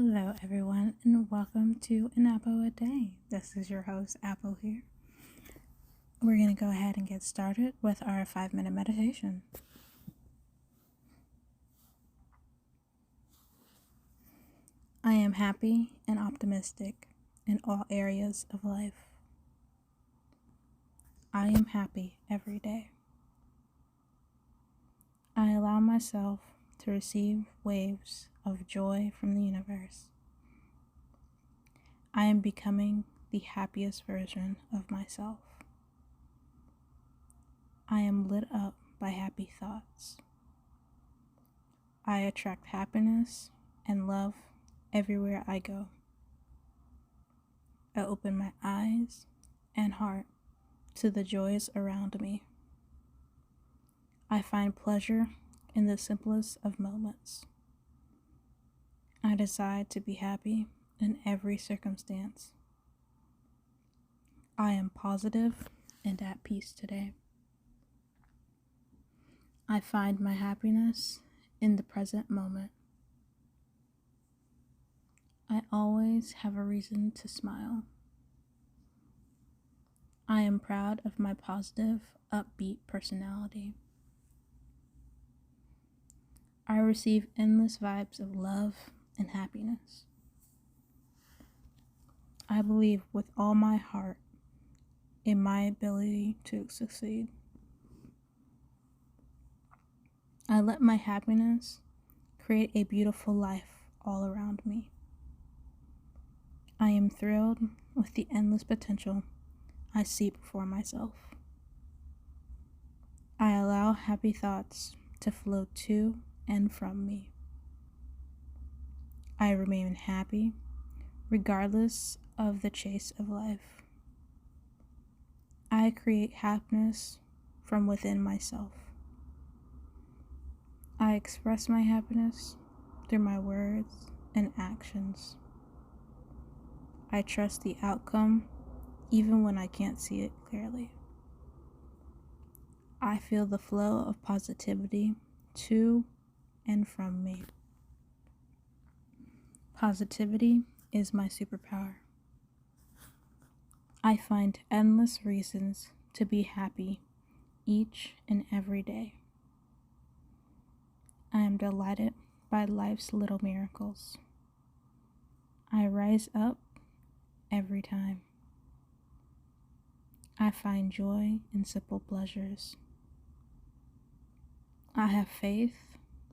Hello, everyone, and welcome to An Apple a Day. This is your host, Apple, here. We're going to go ahead and get started with our 5-minute meditation. I am happy and optimistic in all areas of life. I am happy every day. I allow myself to receive waves of joy from the universe. I am becoming the happiest version of myself. I am lit up by happy thoughts. I attract happiness and love everywhere I go. I open my eyes and heart to the joys around me. I find pleasure in the simplest of moments. I decide to be happy in every circumstance. I am positive and at peace today. I find my happiness in the present moment. I always have a reason to smile. I am proud of my positive, upbeat personality. I receive endless vibes of love and happiness. I believe with all my heart in my ability to succeed. I let my happiness create a beautiful life all around me. I am thrilled with the endless potential I see before myself. I allow happy thoughts to flow to and from me. I remain happy regardless of the chase of life. I create happiness from within myself. I express my happiness through my words and actions. I trust the outcome even when I can't see it clearly. I feel the flow of positivity to and from me. Positivity is my superpower. I find endless reasons to be happy each and every day. I am delighted by life's little miracles. I rise up every time. I find joy in simple pleasures. I have faith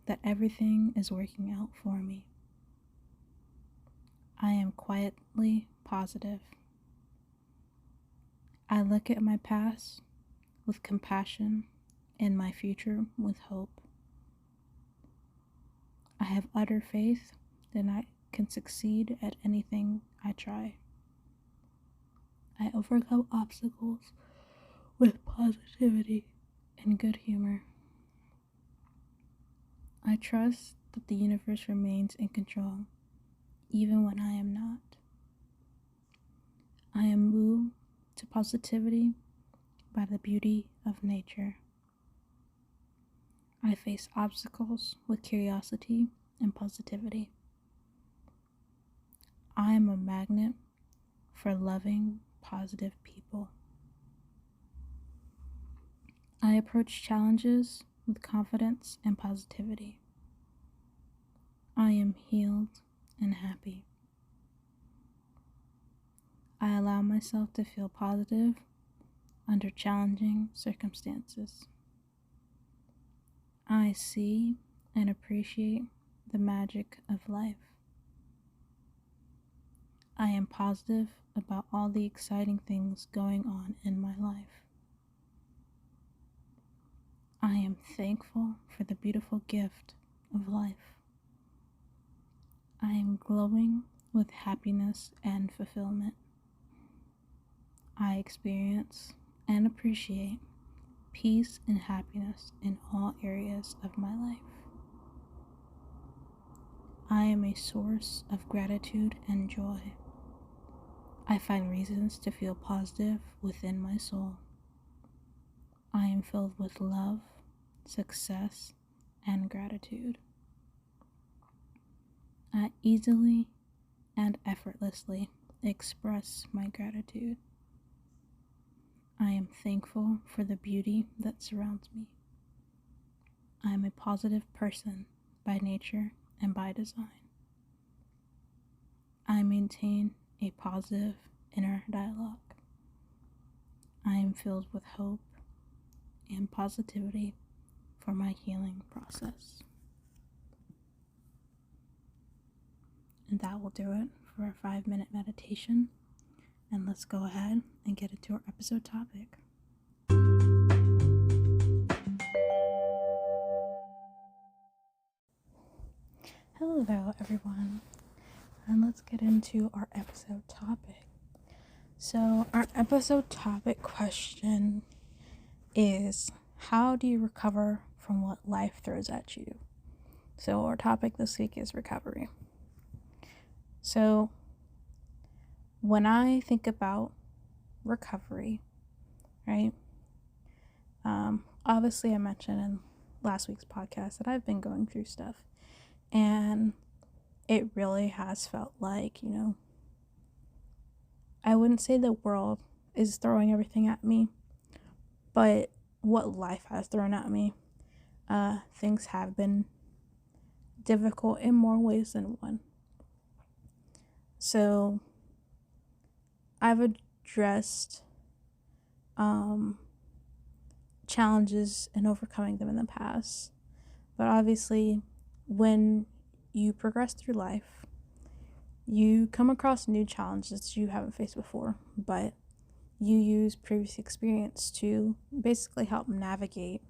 that everything is working out for me. I am quietly positive. I look at my past with compassion and my future with hope. I have utter faith that I can succeed at anything I try. I overcome obstacles with positivity and good humor. I trust that the universe remains in control, even when I am not. I am moved to positivity by the beauty of nature. I face obstacles with curiosity and positivity. I am a magnet for loving, positive people. I approach challenges with confidence and positivity. I am healed and happy. I allow myself to feel positive under challenging circumstances. I see and appreciate the magic of life. I am positive about all the exciting things going on in my life. I am thankful for the beautiful gift of life. I am glowing with happiness and fulfillment. I experience and appreciate peace and happiness in all areas of my life. I am a source of gratitude and joy. I find reasons to feel positive within my soul. I am filled with love, success, and gratitude. I easily and effortlessly express my gratitude. I am thankful for the beauty that surrounds me. I am a positive person by nature and by design. I maintain a positive inner dialogue. I am filled with hope and positivity for my healing process. And that will do it for our 5-minute meditation. And let's go ahead and get into our episode topic. Hello there, everyone. And let's get into our episode topic. So, our episode topic question is, how do you recover from what life throws at you? So, our topic this week is recovery. So, when I think about recovery, right? Obviously, I mentioned in last week's podcast that I've been going through stuff, and it really has felt like, I wouldn't say the world is throwing everything at me, but what life has thrown at me, things have been difficult in more ways than one. So I've addressed challenges and overcoming them in the past, but obviously when you progress through life, you come across new challenges you haven't faced before, but you use previous experience to basically help navigate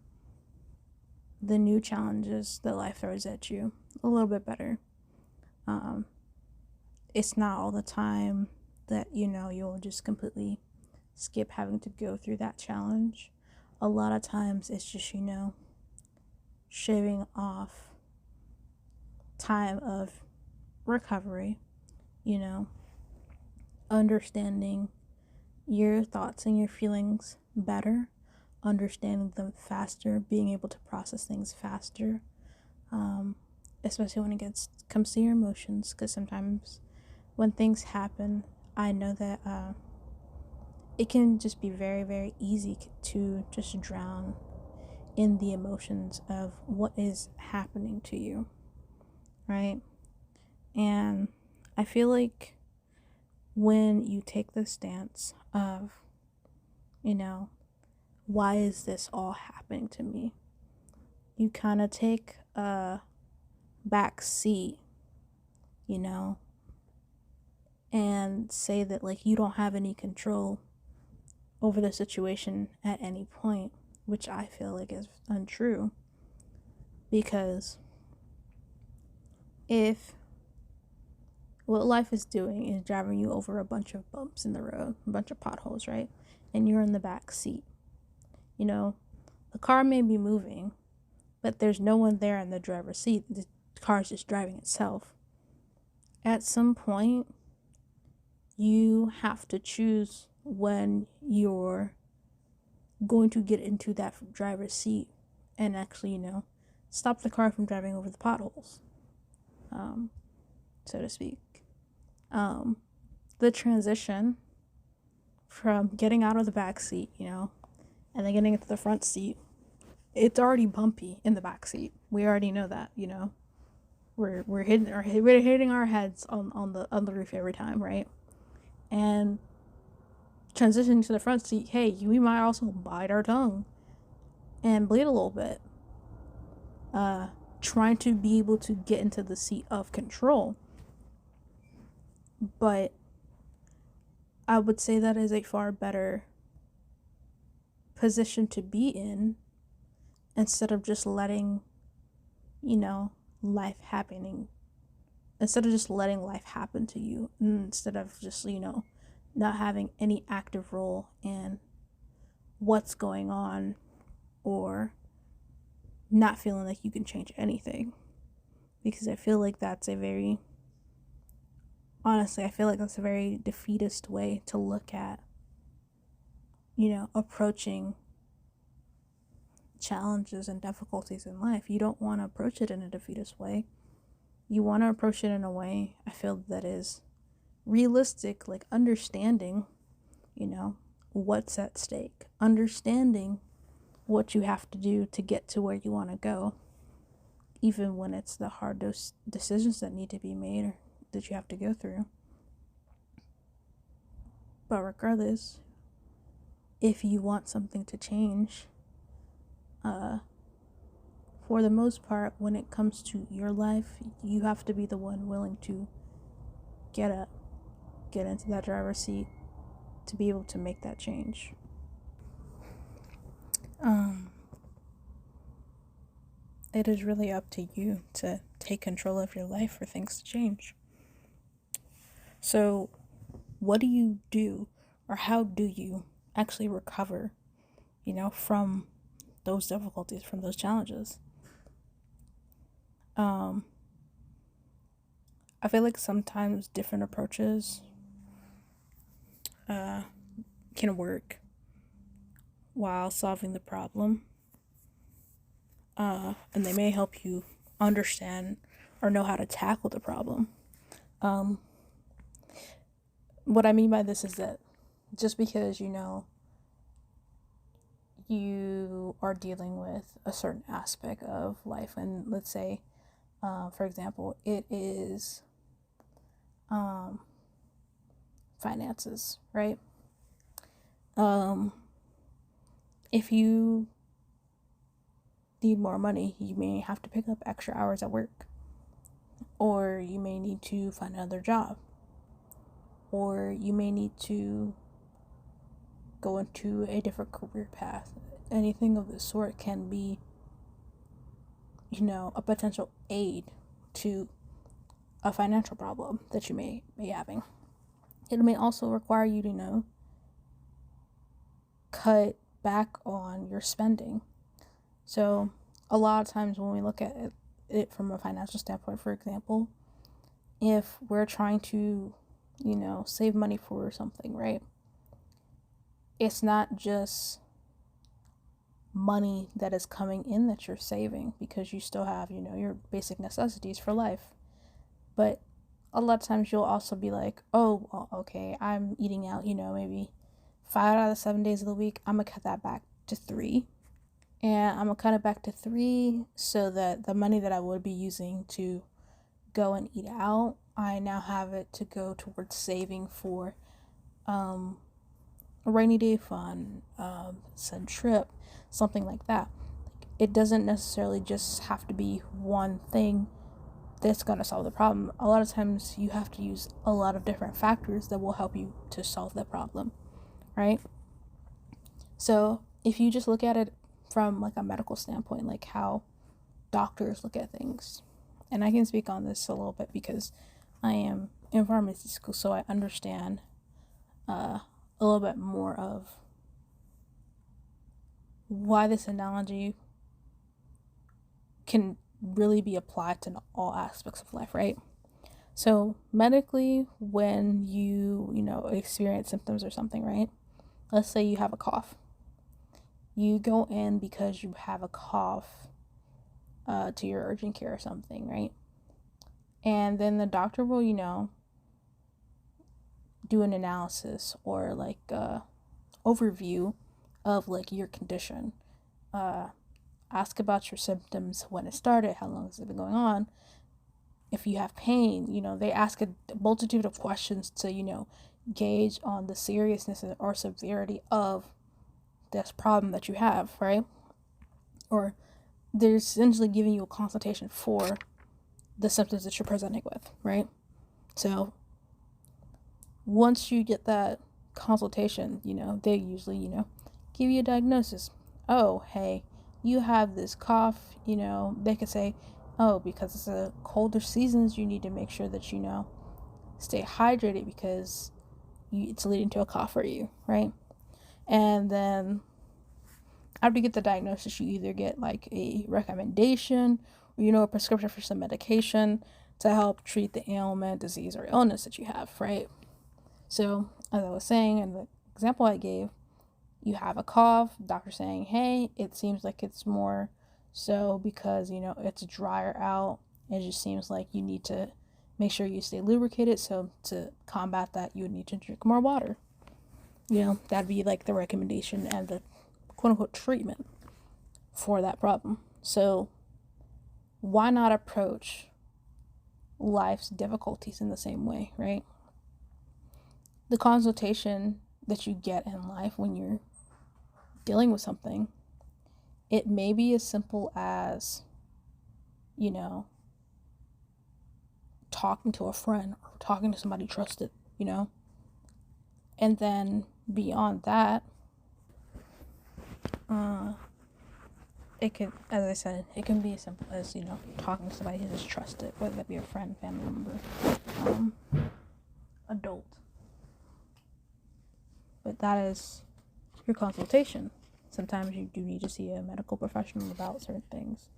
the new challenges that life throws at you a little bit better. It's not all the time that you'll just completely skip having to go through that challenge. A lot of times it's just shaving off time of recovery, understanding your thoughts and your feelings better, understanding them faster, being able to process things faster, especially when it comes to your emotions, because sometimes when things happen, I know that it can just be very, very easy to just drown in the emotions of what is happening to you, right? And I feel like when you take the stance of, why is this all happening to me? You kind of take a back seat, and say that you don't have any control over the situation at any point, which I feel like is untrue. Because if what life is doing is driving you over a bunch of bumps in the road, a bunch of potholes, right? And you're in the back seat, the car may be moving, but there's no one there in the driver's seat. The car's just driving itself. At some point, you have to choose when you're going to get into that driver's seat and actually, stop the car from driving over the potholes, so to speak. The transition from getting out of the back seat, and then getting into the front seat, it's already bumpy in the back seat. We already know that, we're hitting our heads on the roof every time, right? And transitioning to the front seat, hey, we might also bite our tongue and bleed a little bit. Trying to be able to get into the seat of control. But I would say that is a far better position to be in, instead of just letting, life happening. Instead of just letting life happen to you. Instead of just, not having any active role in what's going on, or not feeling like you can change anything. Because I feel like that's a very defeatist way to look at, approaching challenges and difficulties in life. You don't want to approach it in a defeatist way. You want to approach it in a way, I feel, that is realistic, like understanding, what's at stake, understanding what you have to do to get to where you want to go, even when it's the hard decisions that need to be made or that you have to go through. But regardless, if you want something to change, for the most part, when it comes to your life, you have to be the one willing to get up, get into that driver's seat to be able to make that change. It is really up to you to take control of your life for things to change. So, what do you do, or how do you actually recover, from those difficulties, from those challenges? I feel like sometimes different approaches can work while solving the problem. And they may help you understand or know how to tackle the problem. What I mean by this is that just because you are dealing with a certain aspect of life, and let's say, for example, it is finances, right? If you need more money, you may have to pick up extra hours at work, or you may need to find another job, or you may need to go into a different career path. Anything of the sort can be, a potential aid to a financial problem that you may be having. It may also require you to, cut back on your spending. So a lot of times when we look at it from a financial standpoint, for example, if we're trying to, save money for something, right? It's not just money that is coming in that you're saving, because you still have, your basic necessities for life. But a lot of times you'll also be like, oh, well, okay, I'm eating out, maybe 5 out of 7 days of the week. I'm going to cut that back to 3. And I'm going to cut it back to 3 so that the money that I would be using to go and eat out, I now have it to go towards saving for a rainy day fund, said trip, something like that. It doesn't necessarily just have to be one thing that's going to solve the problem. A lot of times you have to use a lot of different factors that will help you to solve that problem, right? So if you just look at it from like a medical standpoint, like how doctors look at things, and I can speak on this a little bit because I am in pharmacy school, so I understand a little bit more of why this analogy can really be applied to all aspects of life, right? So medically, when you experience symptoms or something, right? Let's say you have a cough. You go in because you have a cough to your urgent care or something, right? And then the doctor will, do an analysis or like overview of like your condition. Ask about your symptoms, when it started, how long has it been going on, if you have pain. They ask a multitude of questions to, gauge on the seriousness or severity of this problem that you have, right? Or they're essentially giving you a consultation for the symptoms that you're presenting with, right? So once you get that consultation, they usually, give you a diagnosis. Oh, hey, you have this cough. They could say, oh, because it's a colder seasons, you need to make sure that, stay hydrated because it's leading to a cough for you, right? And then after you get the diagnosis, you either get like a recommendation or, a prescription for some medication to help treat the ailment, disease, or illness that you have, right? So, as I was saying in the example I gave, you have a cough, doctor saying, hey, it seems like it's more so because, it's drier out. It just seems like you need to make sure you stay lubricated. So to combat that, you would need to drink more water. That'd be like the recommendation and the quote unquote treatment for that problem. So why not approach life's difficulties in the same way, right? The consultation that you get in life when you're dealing with something, it may be as simple as, talking to a friend or talking to somebody trusted, and then beyond that, it can, as I said, it can be as simple as, talking to somebody who is trusted, whether that be a friend, family member, adult. But that is your consultation. Sometimes you do need to see a medical professional about certain things.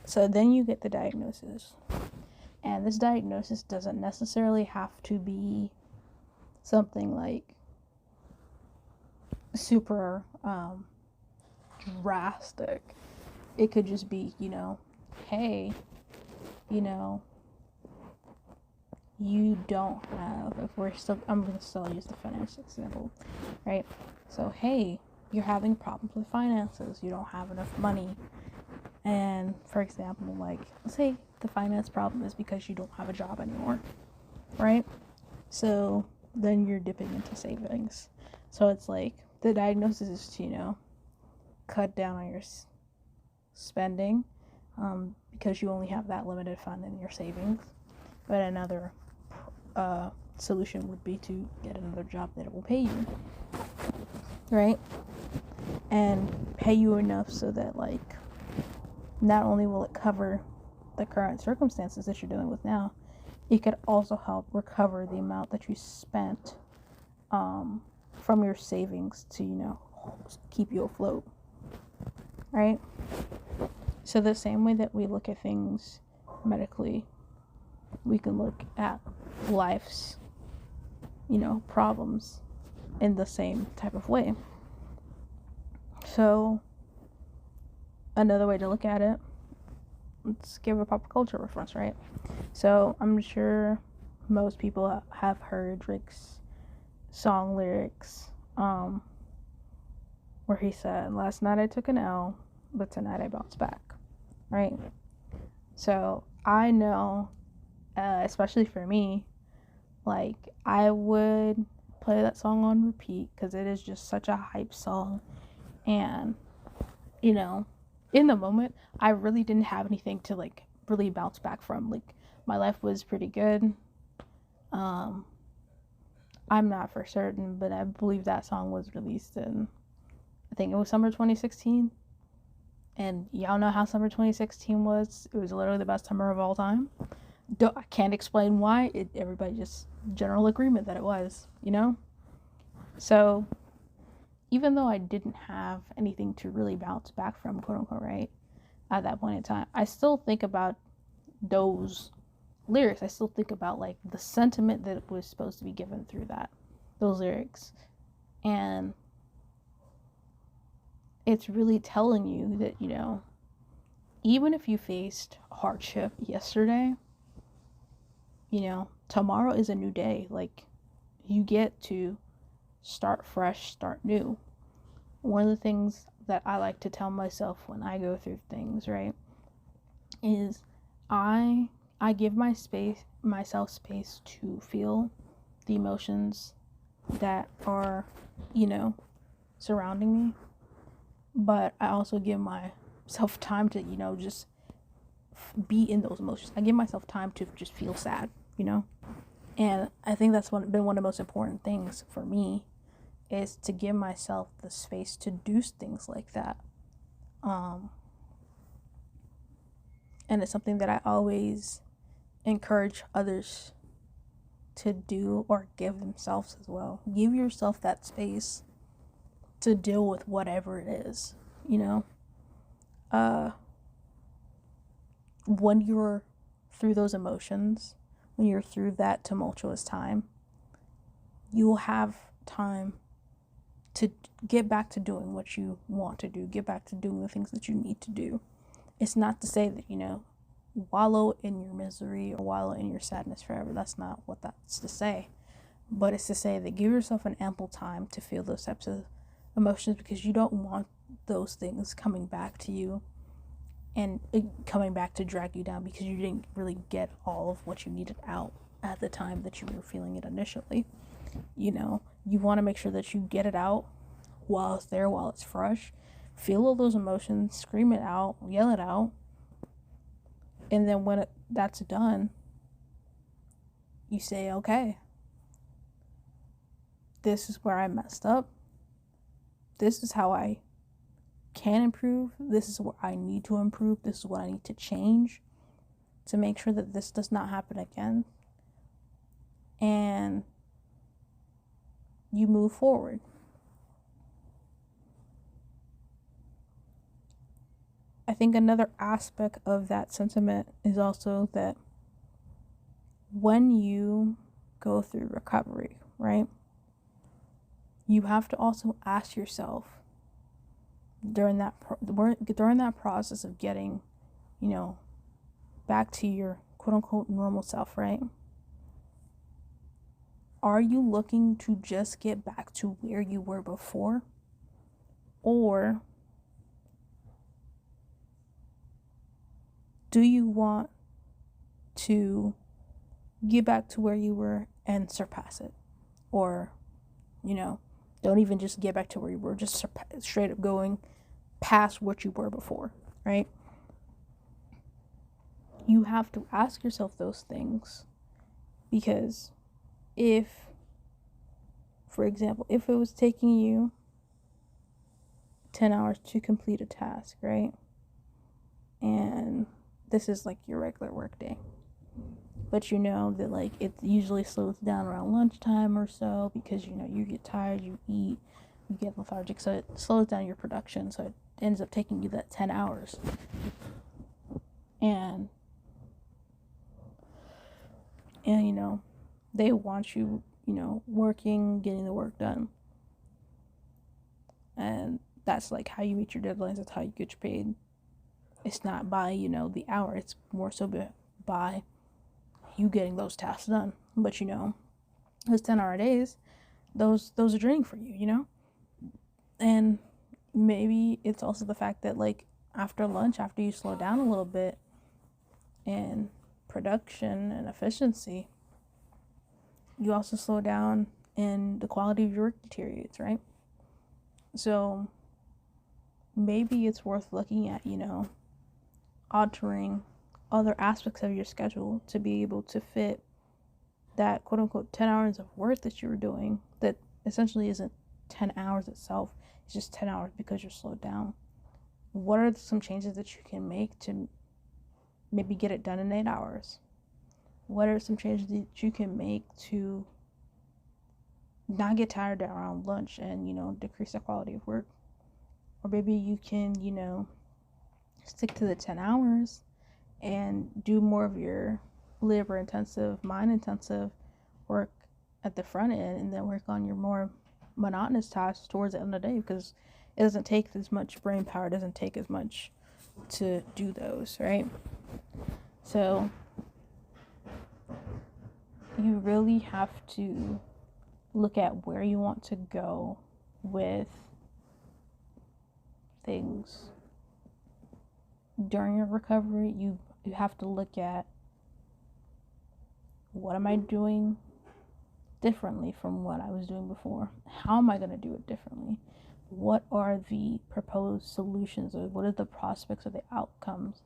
So then you get the diagnosis. And this diagnosis doesn't necessarily have to be something like super drastic. It could just be, hey, you don't have, I'm going to still use the finance example, right? So, hey, you're having problems with finances. You don't have enough money. And for example, like, let's say the finance problem is because you don't have a job anymore, right? So then you're dipping into savings. So it's like the diagnosis is to, cut down on your spending because you only have that limited fund in your savings. But another solution would be to get another job that will pay you, right? And pay you enough so that, like, not only will it cover the current circumstances that you're dealing with now, it could also help recover the amount that you spent from your savings to, keep you afloat, right? So the same way that we look at things medically, we can look at life's, problems in the same type of way. So another way to look at it, let's give a pop culture reference, right? So I'm sure most people have heard Drake's song lyrics, where he said, "Last night I took an L, but tonight I bounced back," right? So I know, especially for me, like, I would play that song on repeat because it is just such a hype song. And, in the moment, I really didn't have anything to, like, really bounce back from. Like, my life was pretty good. I'm not for certain, but I believe that song was released in, I think it was summer 2016. And y'all know how summer 2016 was. It was literally the best summer of all time. I can't explain why. Everybody just general agreement that it was, So even though I didn't have anything to really bounce back from, quote unquote, right, at that point in time, I still think about those lyrics. I still think about, like, the sentiment that was supposed to be given through those lyrics. And it's really telling you that, even if you faced hardship yesterday, tomorrow is a new day. Like, you get to start fresh, start new. One of the things that I like to tell myself when I go through things, right, is I give myself space to feel the emotions that are, surrounding me. But I also give myself time to, just be in those emotions. I give myself time to just feel sad, And I think that's been one of the most important things for me, is to give myself the space to do things like that. And it's something that I always encourage others to do or give themselves as well. Give yourself that space to deal with whatever it is, when you're through those emotions, when you're through that tumultuous time, you will have time to get back to doing what you want to do, get back to doing the things that you need to do. It's not to say that, wallow in your misery or wallow in your sadness forever. That's not what that's to say. But it's to say that give yourself an ample time to feel those types of emotions, because you don't want those things coming back to you and coming back to drag you down, because you didn't really get all of what you needed out at the time that you were feeling it initially. You know, you want to make sure that you get it out while it's there, while it's fresh. Feel all those emotions, scream it out, yell it out. And then when that's done, you say, okay, this is where I messed up. This is how I can improve. This is where I need to improve. This is what I need to change to make sure that this does not happen again. And you move forward. I think another aspect of that sentiment is also that when you go through recovery, right, you have to also ask yourself during that process of getting, back to your quote unquote normal self, right? Are you looking to just get back to where you were before? Or do you want to get back to where you were and surpass it? Or, don't even just get back to where you were, just straight up going past what you were before, right? You have to ask yourself those things, because if, for example, if it was taking you 10 hours to complete a task, right? And this is like your regular work day, but you know that like it usually slows down around lunchtime or so, because you get tired, you eat, you get lethargic, so it slows down your production, so it ends up taking you that 10 hours. And they want you, working, getting the work done. And that's like how you meet your deadlines. That's how you get paid. It's not by, the hour. It's more so by you getting those tasks done. But, those 10-hour days, those are draining for you, And maybe it's also the fact that, like, after lunch, after you slow down a little bit in production and efficiency, you also slow down and the quality of your work deteriorates, right? So maybe it's worth looking at, altering other aspects of your schedule to be able to fit that quote unquote 10 hours of work that you were doing that essentially isn't 10 hours itself. It's just 10 hours because you're slowed down. What are some changes that you can make to maybe get it done in 8 hours? What are some changes that you can make to not get tired around lunch and, decrease the quality of work? Or maybe you can, stick to the 10 hours and do more of your labor intensive, mind intensive work at the front end, and then work on your more monotonous tasks towards the end of the day, because it doesn't take as much brain power, it doesn't take as much to do those, right? So you really have to look at where you want to go with things during your recovery. You have to look at, what am I doing differently from what I was doing before? How am I going to do it differently? What are the proposed solutions, or what are the prospects or the outcomes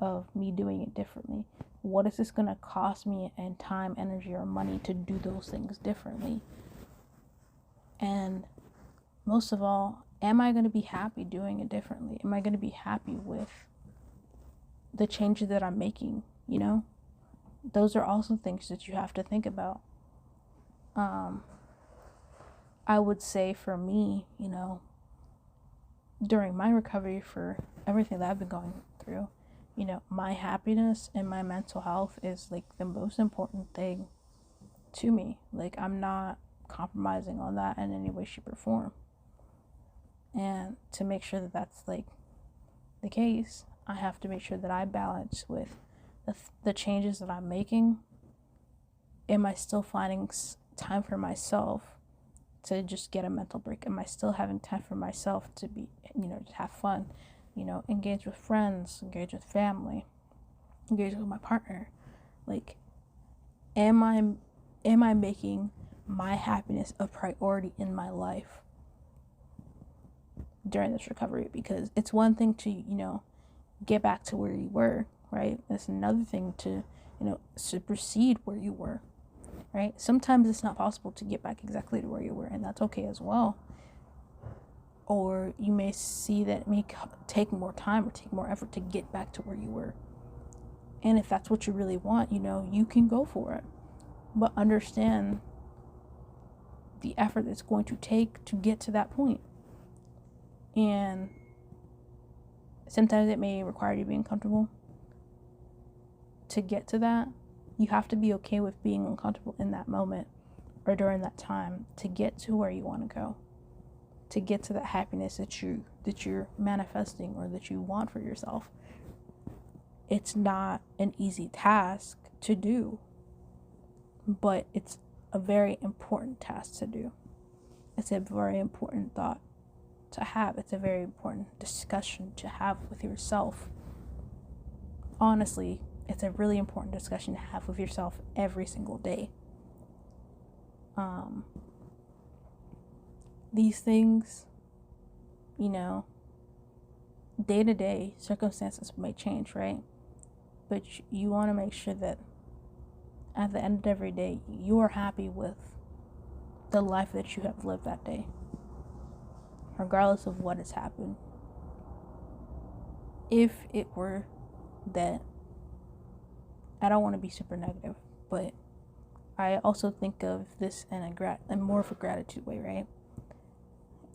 of me doing it differently? What is this going to cost me in time, energy, or money to do those things differently? And most of all, am I going to be happy doing it differently? Am I going to be happy with the changes that I'm making? Those are also things that you have to think about. I would say for me, during my recovery for everything that I've been going through, my happiness and my mental health is like the most important thing to me. Like, I'm not compromising on that in any way, shape, or form. And to make sure that that's like the case, I have to make sure that I balance with the changes that I'm making, am I still finding time for myself to just get a mental break? Am I still having time for myself to be, to have fun, engage with friends, engage with family, engage with my partner? Like, am I making my happiness a priority in my life during this recovery? Because it's one thing to, get back to where you were, right? It's another thing to, supersede where you were, right? Sometimes it's not possible to get back exactly to where you were, and that's okay as well. Or you may see that it may take more time or take more effort to get back to where you were. And if that's what you really want, you can go for it. But understand the effort it's going to take to get to that point. And sometimes it may require you being comfortable to get to that. You have to be okay with being uncomfortable in that moment or during that time to get to where you want to go, to get to that happiness that you're manifesting or that you want for yourself. It's not an easy task to do, but it's a very important task to do. It's a very important thought to have. It's a very important discussion to have with yourself. Honestly, it's a really important discussion to have with yourself every single day. These things, day to day circumstances may change, right? But you want to make sure that at the end of every day, you are happy with the life that you have lived that day, regardless of what has happened. If it were that, I don't want to be super negative, but I also think of this in more of a gratitude way, right?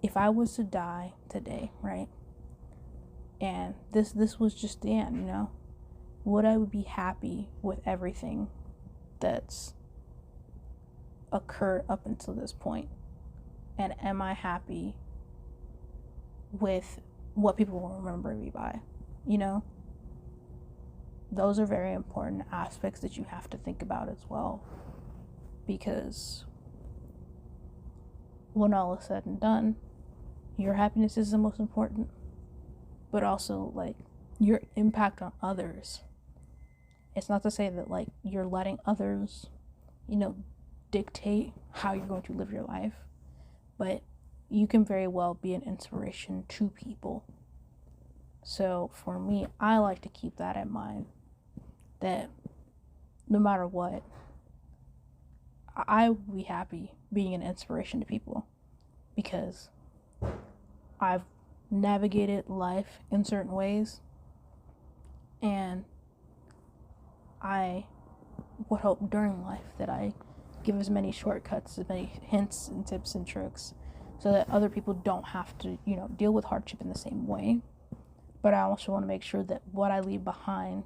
If I was to die today, right, and this was just the end, would I be happy with everything that's occurred up until this point? And am I happy with what people will remember me by? Those are very important aspects that you have to think about as well, because when all is said and done, your happiness is the most important, but also like your impact on others. It's not to say that like you're letting others, dictate how you're going to live your life, but you can very well be an inspiration to people. So for me, I like to keep that in mind, that no matter what, I will be happy being an inspiration to people, because I've navigated life in certain ways, and I would hope during life that I give as many shortcuts, as many hints and tips and tricks, so that other people don't have to, deal with hardship in the same way. But I also want to make sure that what I leave behind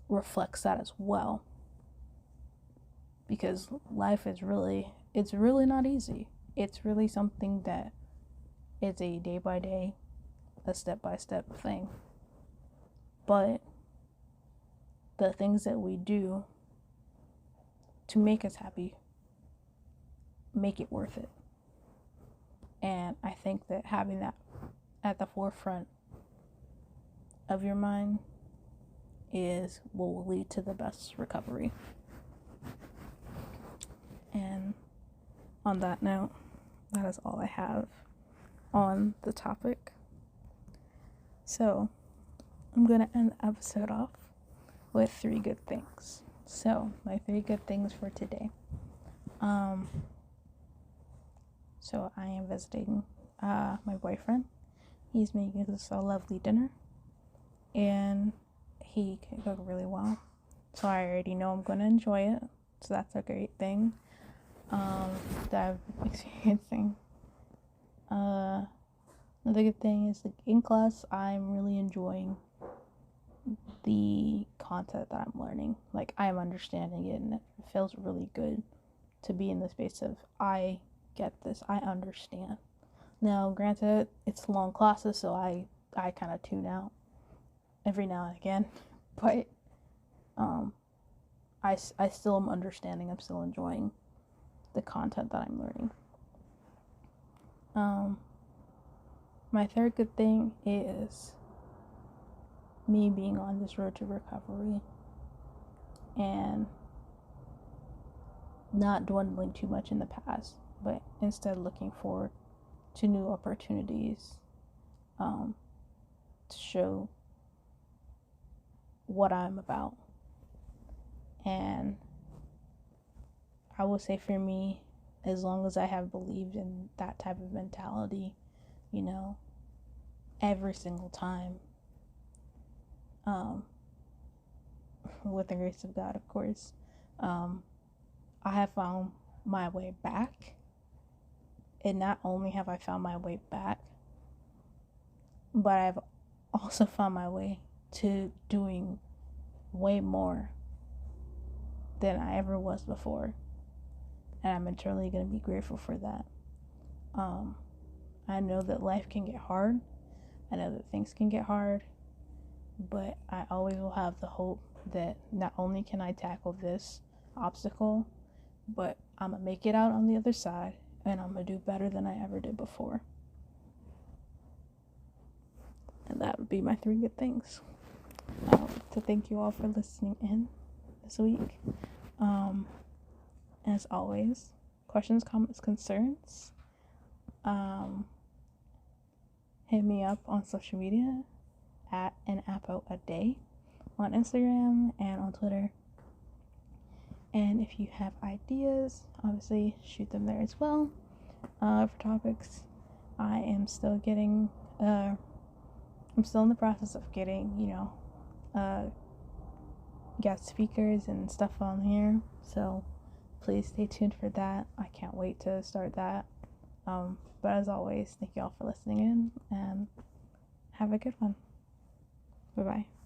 reflects that as well. Because life is it's really not easy. It's really something that is a day by day, a step by step thing. But the things that we do to make us happy make it worth it. And I think that having that at the forefront of your mind will lead to the best recovery. And on that note, that is all I have on the topic. So I'm going to end the episode off with 3 good things. So my 3 good things for today. So I am visiting my boyfriend. He's making us a lovely dinner, and he can cook really well. So I already know I'm going to enjoy it. So that's a great thing that I'm experiencing. Another good thing is, like, in class, I'm really enjoying the content that I'm learning. Like, I'm understanding it, and it feels really good to be in the space of, I get this, I understand. Now, granted, it's long classes, so I kind of tune out every now and again, but um, I still am understanding, I'm still enjoying the content that I'm learning. My third good thing is me being on this road to recovery and not dwindling too much in the past, but instead looking forward to new opportunities, to show what I'm about. And I would say for me, as long as I have believed in that type of mentality, you know, every single time, with the grace of God, of course, I have found my way back. And not only have I found my way back, but I've also found my way to doing way more than I ever was before. And I'm eternally going to be grateful for that. I know that life can get hard. I know that things can get hard. But I always will have the hope that not only can I tackle this obstacle, but I'm going to make it out on the other side, and I'm going to do better than I ever did before. And that would be my 3 good things. I would like to thank you all for listening in this week. As always, questions, comments, concerns, hit me up on social media at an apple a day on Instagram and on Twitter. And if you have ideas, obviously shoot them there as well. For topics, I am still getting, I'm still in the process of getting, guest speakers and stuff on here. So please stay tuned for that. I can't wait to start that. But as always, thank you all for listening in, and have a good one. Bye-bye.